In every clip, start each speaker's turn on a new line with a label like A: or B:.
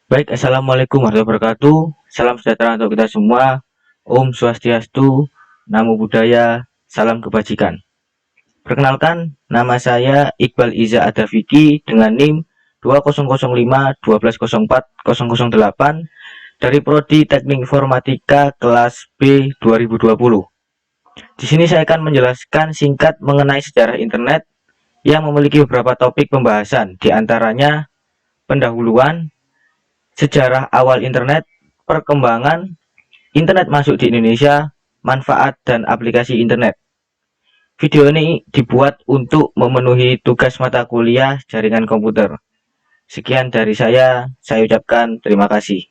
A: Baik, Assalamualaikum warahmatullahi wabarakatuh. Salam sejahtera untuk kita semua. Om Swastiastu, Namo Buddhaya, Salam Kebajikan. Perkenalkan, nama saya Iqbal Iza Adafiki dengan NIM 2005 120404008 dari Prodi Teknik Informatika kelas B 2020. Di sini saya akan menjelaskan singkat mengenai sejarah internet yang memiliki beberapa topik pembahasan, di antaranya pendahuluan, sejarah awal internet, perkembangan internet masuk di Indonesia, manfaat dan aplikasi internet. Video ini dibuat untuk memenuhi tugas mata kuliah jaringan komputer. Sekian dari saya ucapkan terima kasih.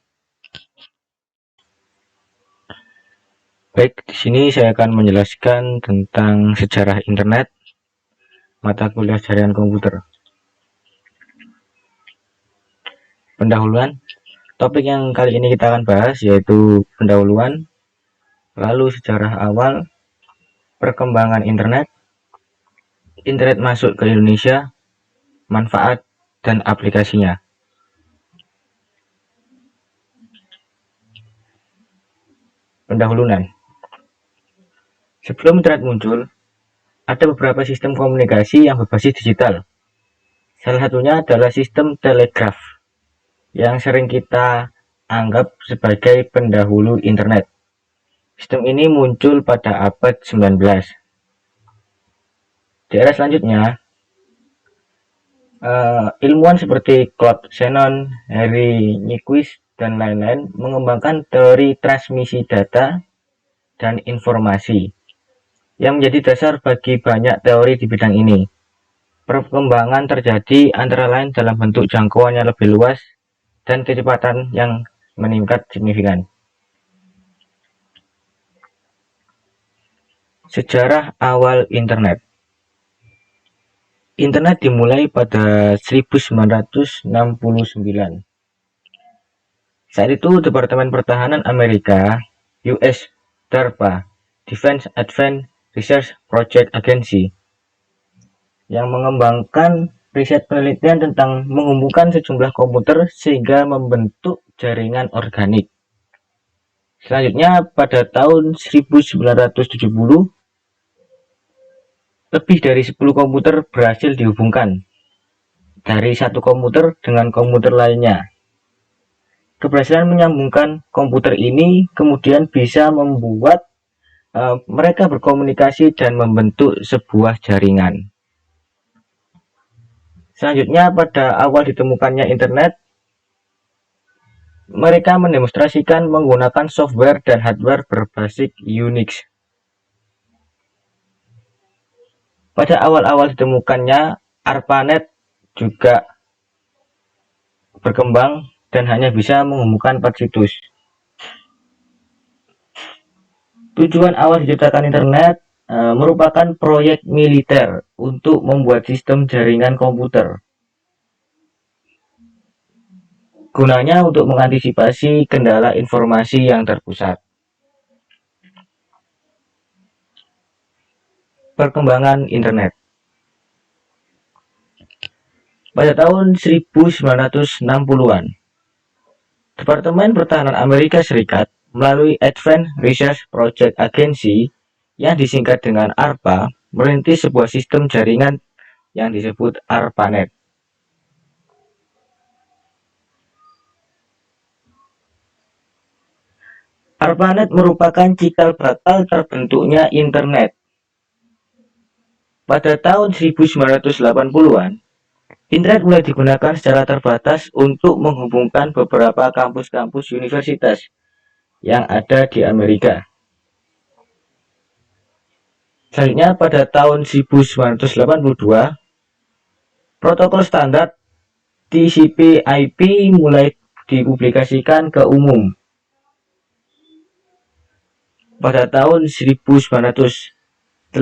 A: Baik, di sini saya akan menjelaskan tentang sejarah internet, mata kuliah jaringan komputer. Pendahuluan. Topik yang kali ini kita akan bahas yaitu pendahuluan, lalu sejarah awal, perkembangan internet masuk ke Indonesia, manfaat dan aplikasinya. Pendahuluan. Sebelum internet muncul, ada beberapa sistem komunikasi yang berbasis digital. Salah satunya adalah sistem telegraf, yang sering kita anggap sebagai pendahulu internet. Sistem ini muncul pada abad 19. Di era selanjutnya, ilmuwan seperti Claude Shannon, Henry Nyquist, dan lain-lain mengembangkan teori transmisi data dan informasi yang menjadi dasar bagi banyak teori di bidang ini. Perkembangan terjadi antara lain dalam bentuk jangkauan yang lebih luas dan kecepatan yang meningkat signifikan. Sejarah awal internet. Internet dimulai pada 1969. Saat itu Departemen Pertahanan Amerika, US DARPA, Defense Advanced Research Project Agency, yang mengembangkan riset penelitian tentang menghubungkan sejumlah komputer sehingga membentuk jaringan organik. Selanjutnya pada tahun 1970, lebih dari 10 komputer berhasil dihubungkan dari satu komputer dengan komputer lainnya. Keberhasilan menyambungkan komputer ini kemudian bisa membuat mereka berkomunikasi dan membentuk sebuah jaringan. Selanjutnya pada awal ditemukannya internet, mereka mendemonstrasikan menggunakan software dan hardware berbasis Unix. Pada awal-awal ditemukannya, ARPANET juga berkembang dan hanya bisa menghubungkan 4 situs. Tujuan awal diciptakan internet merupakan proyek militer untuk membuat sistem jaringan komputer. Gunanya untuk mengantisipasi kendala informasi yang terpusat. Perkembangan internet. Pada tahun 1960-an, Departemen Pertahanan Amerika Serikat melalui Advanced Research Project Agency yang disingkat dengan ARPA merintis sebuah sistem jaringan yang disebut ARPANET. ARPANET merupakan cikal bakal terbentuknya internet. Pada tahun 1980-an, internet mulai digunakan secara terbatas untuk menghubungkan beberapa kampus-kampus universitas yang ada di Amerika. Selanjutnya pada tahun 1982, protokol standar TCP/IP mulai dipublikasikan ke umum. Pada tahun 1984,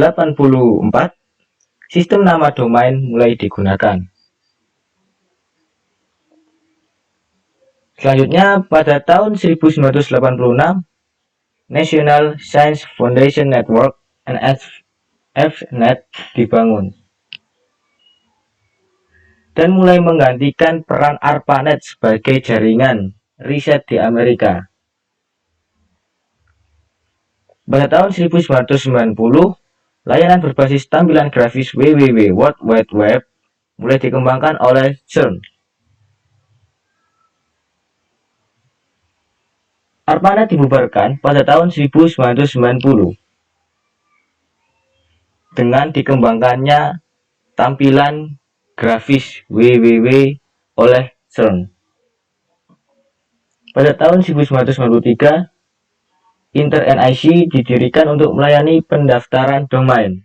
A: sistem nama domain mulai digunakan. Selanjutnya pada tahun 1986, National Science Foundation Network (NSF-Net) dibangun. dan mulai menggantikan peran ARPANET sebagai jaringan riset di Amerika. Pada tahun 1990, layanan berbasis tampilan grafis www World Wide Web mulai dikembangkan oleh CERN. ARPANET dibubarkan pada tahun 1990 dengan dikembangkannya tampilan grafis www oleh CERN. Pada tahun 1993, Inter-NIC didirikan untuk melayani pendaftaran domain.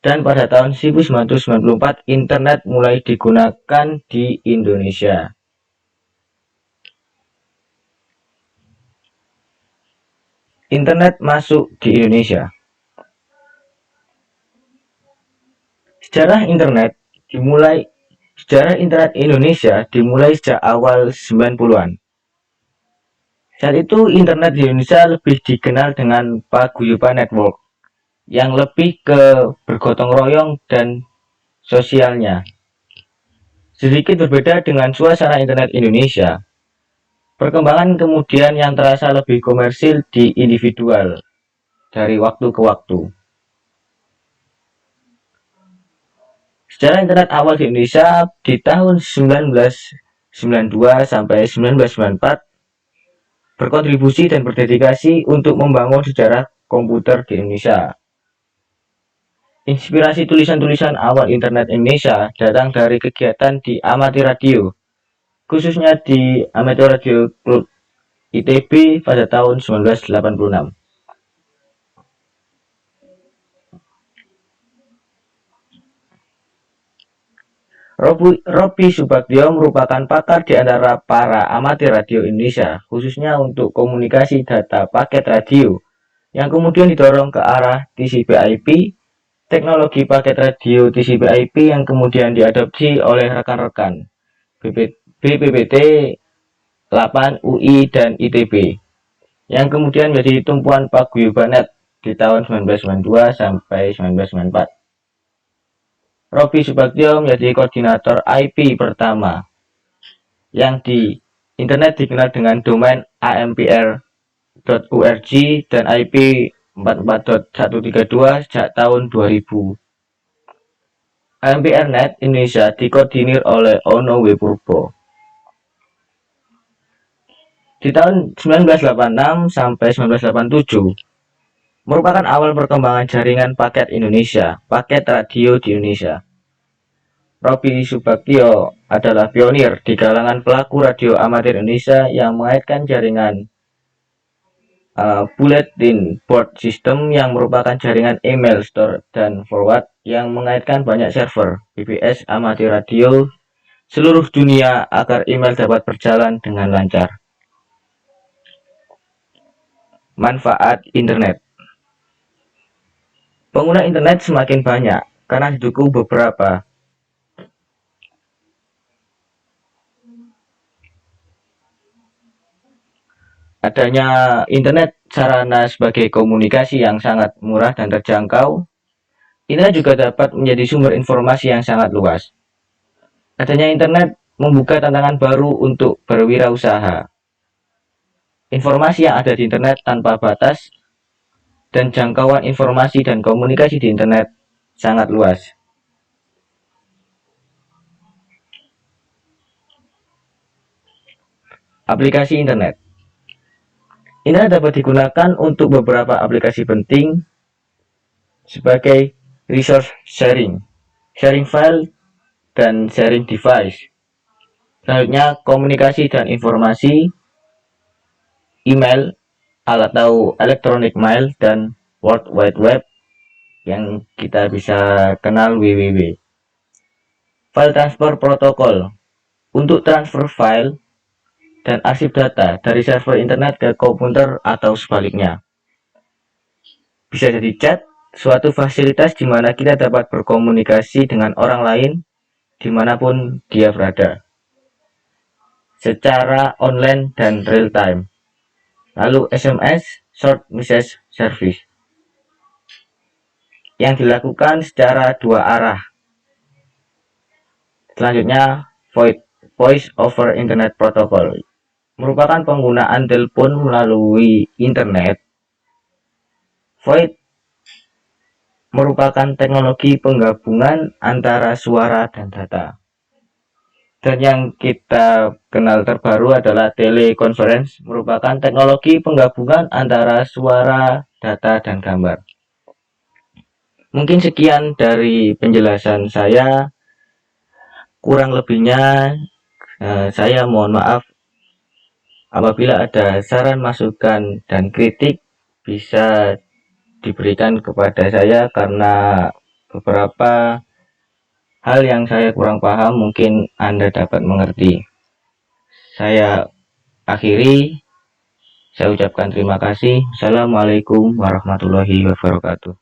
A: Dan pada tahun 1994, internet mulai digunakan di Indonesia. Internet masuk di Indonesia. Sejarah internet Indonesia dimulai sejak awal 90-an. Saat itu internet di Indonesia lebih dikenal dengan paguyuban network yang lebih ke bergotong royong dan sosialnya. Sedikit berbeda dengan suasana internet Indonesia, perkembangan kemudian yang terasa lebih komersil di individual dari waktu ke waktu. Sejarah internet awal di Indonesia di tahun 1992 sampai 1994 berkontribusi dan berdedikasi untuk membangun sejarah komputer di Indonesia. Inspirasi tulisan-tulisan awal internet Indonesia datang dari kegiatan di Amati Radio, khususnya di Amati Radio Club ITB pada tahun 1986. Robby Subagio merupakan pakar di antara para amatir radio Indonesia, khususnya untuk komunikasi data paket radio, yang kemudian didorong ke arah TCP/IP, teknologi paket radio TCP/IP yang kemudian diadopsi oleh rekan-rekan BPPT 8, UI, dan ITB, yang kemudian menjadi tumpuan paguyuban net di tahun 1992 sampai 1994. Robby Subagio menjadi koordinator IP pertama yang di internet dikenal dengan domain ampr.org dan IP 44.132 sejak tahun 2000. AMPRNet Indonesia dikoordinir oleh Ono W. Purbo. Di tahun 1986 sampai 1987 merupakan awal perkembangan jaringan paket Indonesia, paket radio di Indonesia. Robby Subagio adalah pionir di kalangan pelaku radio amatir Indonesia yang mengaitkan jaringan bulletin board system yang merupakan jaringan email store dan forward yang mengaitkan banyak server BBS amatir radio seluruh dunia agar email dapat berjalan dengan lancar. Manfaat internet. Pengguna internet semakin banyak karena didukung beberapa adanya internet sarana sebagai komunikasi yang sangat murah dan terjangkau. Internet juga dapat menjadi sumber informasi yang sangat luas. Adanya internet membuka tantangan baru untuk berwirausaha. Informasi yang ada di internet tanpa batas dan jangkauan informasi dan komunikasi di internet sangat luas. Aplikasi internet. Internet dapat digunakan untuk beberapa aplikasi penting sebagai resource sharing, sharing file, dan sharing device. Selanjutnya, komunikasi dan informasi, email atau electronic mail, dan World Wide Web yang kita bisa kenal www. File transfer protokol untuk transfer file dan arsip data dari server internet ke komputer atau sebaliknya. Bisa jadi chat, suatu fasilitas di mana kita dapat berkomunikasi dengan orang lain dimanapun dia berada, secara online dan real time. Lalu SMS, short message service, yang dilakukan secara dua arah. Selanjutnya, Voice over Internet Protocol merupakan penggunaan telepon melalui internet. VoIP merupakan teknologi penggabungan antara suara dan data. Dan yang kita kenal terbaru adalah teleconference, merupakan teknologi penggabungan antara suara, data, dan gambar. Mungkin sekian dari penjelasan saya. Kurang lebihnya saya mohon maaf. Apabila ada saran, masukan, dan kritik bisa diberikan kepada saya, karena beberapa hal yang saya kurang paham mungkin Anda dapat mengerti. Saya akhiri, saya ucapkan terima kasih. Assalamualaikum warahmatullahi wabarakatuh.